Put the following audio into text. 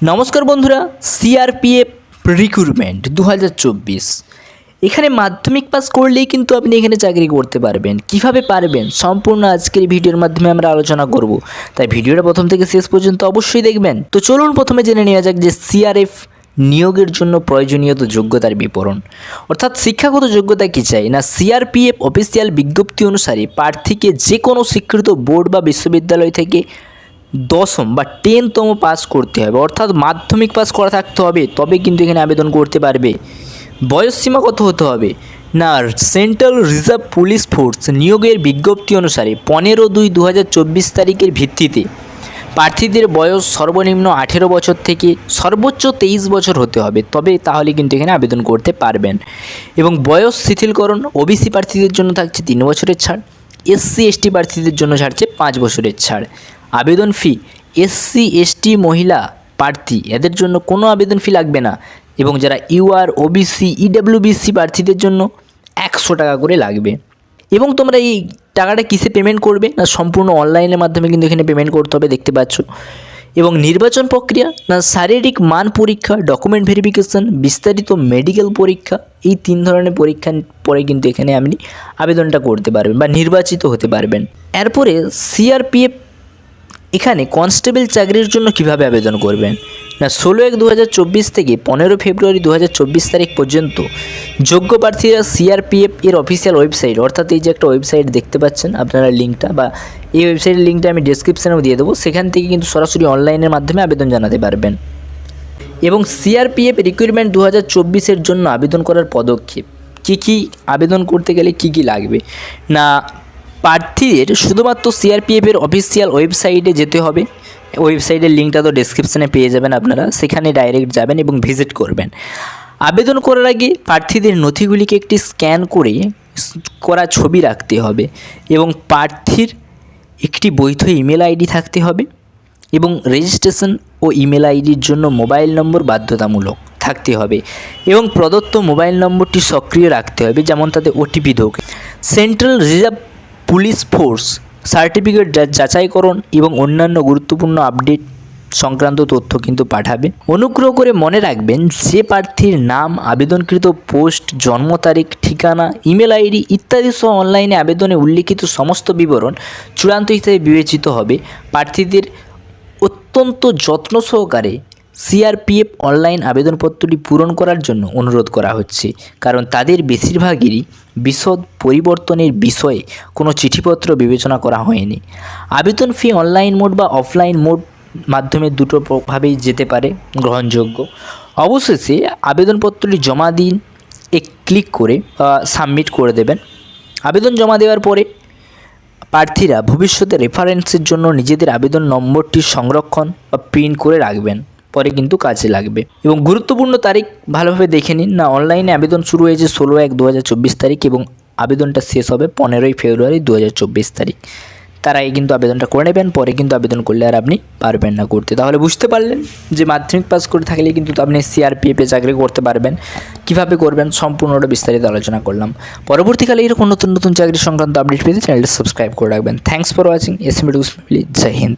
নমস্কার বন্ধুরা, CRPF recruitment 2024 এখানে মাধ্যমিক পাস করলেই কিন্তু আপনি এখানে চাকরি করতে পারবেন। কিভাবে পারবেন সম্পূর্ণ আজকের ভিডিওর মাধ্যমে আমরা আলোচনা করব, তাই ভিডিওটা প্রথম থেকে শেষ পর্যন্ত অবশ্যই দেখবেন। তো চলুন প্রথমে জেনে নেওয়া যাক যে সিআরএফ নিয়োগের জন্য প্রয়োজনীয় যোগ্যতার বিবরণ, অর্থাৎ শিক্ষাগত যোগ্যতা কী চাই না। সিআরপিএফ অফিসিয়াল বিজ্ঞপ্তি অনুসারে প্রার্থীকে যে কোনো স্বীকৃত বোর্ড বা বিশ্ববিদ্যালয় থেকে 10ম বা 10তম পাস করতে হবে, অর্থাৎ মাধ্যমিক পাস করা থাকতে হবে, তবে কিন্তু এখানে আবেদন করতে পারবে। বয়সসীমা কত হতে হবে না, সেন্ট্রাল রিজার্ভ পুলিশ ফোর্স নিয়োগের বিজ্ঞপ্তি অনুসারে 15/2/2024 তারিখের ভিত্তিতে প্রার্থীদের বয়স সর্বনিম্ন 18 বছর থেকে সর্বোচ্চ 23 বছর হতে হবে, তবে তাহলে কিন্তু এখানে আবেদন করতে পারবেন। এবং বয়স শিথিলকরণ ওবিসি প্রার্থীদের জন্য থাকছে 3 বছরের ছাড়, এসসি এসটি প্রার্থীদের জন্য ছাড়ছে 5 বছরের ছাড়। আবেদন ফি এসসি এসটি মহিলা প্রার্থী এদের জন্য কোনো আবেদন ফি লাগবে না, এবং যারা ইউআর ওবিসি ইডব্লিউবিসি প্রার্থীদের জন্য 100 টাকা করে লাগবে। এবং তোমরা এই টাকাটা কিসে পেমেন্ট করবে না, সম্পূর্ণ অনলাইনের মাধ্যমে কিন্তু এখানে পেমেন্ট করতে হবে, দেখতে পাচ্ছ। এবং নির্বাচন প্রক্রিয়া না, শারীরিক মান পরীক্ষা, ডকুমেন্ট ভেরিফিকেশন, বিস্তারিত মেডিকেল পরীক্ষা, এই 3 ধরনের পরীক্ষার পরে কিন্তু এখানে আপনি আবেদনটা করতে পারবেন বা নির্বাচিত হতে পারবেন। এরপরে সিআরপিএফ এখানে কনস্টেবল চাকরির জন্য কিভাবে আবেদন করবেন না, 16/1/2024 থেকে 15 ফেব্রুয়ারি 2024 তারিখ পর্যন্ত যোগ্য প্রার্থীরা সিআরপিএফ এর অফিসিয়াল ওয়েবসাইট, অর্থাৎ এই যে একটা ওয়েবসাইট দেখতে পাচ্ছেন আপনারা লিঙ্কটা, বা এই ওয়েবসাইটের লিঙ্কটা আমি ডেসক্রিপশানেও দিয়ে দেবো, সেখান থেকে কিন্তু সরাসরি অনলাইনের মাধ্যমে আবেদন জানাতে পারবেন। এবং সিআরপিএফ রিক্রুটমেন্ট 2024 জন্য আবেদন করার পদক্ষেপ কী আবেদন করতে গেলে কী লাগবে না, প্রার্থীদের শুধুমাত্র সিআরপিএফের অফিসিয়াল ওয়েবসাইটে যেতে হবে। ওয়েবসাইটের লিঙ্কটা তো ডেসক্রিপশানে পেয়ে যাবেন আপনারা, সেখানে ডাইরেক্ট যাবেন এবং ভিজিট করবেন। আবেদন করার আগে প্রার্থীদের নথিগুলিকে একটি স্ক্যান করে করা ছবি রাখতে হবে, এবং প্রার্থীর একটি বৈধ ইমেল আইডি থাকতে হবে, এবং রেজিস্ট্রেশন ও ইমেল আইডির জন্য মোবাইল নম্বর বাধ্যতামূলক থাকতে হবে, এবং প্রদত্ত মোবাইল নম্বরটি সক্রিয় রাখতে হবে, যেমন তাতে ওটিপি ঢোকে। Central reserve police force certificate যাচাইকরণ এবং অন্যান্য গুরুত্বপূর্ণ আপডেট সংক্রান্ত তথ্য কিন্তু পাঠাবে। অনুগ্রহ করে মনে রাখবেন যে প্রার্থীর নাম, আবেদনকৃত পোস্ট, জন্ম তারিখ, ঠিকানা, ইমেল আইডি ইত্যাদি সহ অনলাইনে আবেদনে উল্লিখিত সমস্ত বিবরণ চূড়ান্ত হিসেবে বিবেচিত হবে। প্রার্থীদের অত্যন্ত যত্ন সহকারে সিআরপিএফ অনলাইন আবেদনপত্রটি পূরণ করার জন্য অনুরোধ করা হচ্ছে, কারণ তাদের বেশিরভাগেরই বিশদ পরিবর্তনের বিষয়ে কোনো চিঠিপত্র বিবেচনা করা হয়নি। আবেদন ফি অনলাইন মোড বা অফলাইন মোড মাধ্যমে দুটোভাবেই যেতে পারে, গ্রহণযোগ্য। অবশেষে আবেদনপত্রটি জমা দিন ক্লিক করে সাবমিট করে দেবেন। আবেদন জমা দেওয়ার পরে প্রার্থীরা ভবিষ্যতে রেফারেন্সের জন্য নিজেদের আবেদন নম্বরটি সংরক্ষণ বা প্রিন্ট করে রাখবেন, পরে কিন্তু কাজে লাগবে। এবং গুরুত্বপূর্ণ তারিখ ভালোভাবে দেখে নিন না, অনলাইনে আবেদন শুরু হয়েছে 16/1/2024 তারিখ এবং আবেদনটা শেষ হবে 15 ফেব্রুয়ারি 2024 তারিখ। তার আগে কিন্তু আবেদনটা করে নেবেন, পরে কিন্তু আবেদন করলে আর আপনি পারবেন না করতে। তাহলে বুঝতে পারলেন যে মাধ্যমিক পাস করে থাকলে কিন্তু আপনি সিআরপিএফে চাকরি করতে পারবেন। কিভাবে করবেন সম্পূর্ণটা বিস্তারিত আলোচনা করলাম। পরবর্তীকালে এরকম নতুন নতুন চাকরি সংক্রান্ত আপডেট পেতে চ্যানেলটি সাবস্ক্রাইব করে রাখবেন। Thanks for watching. SMD family. জয় হিন্দ।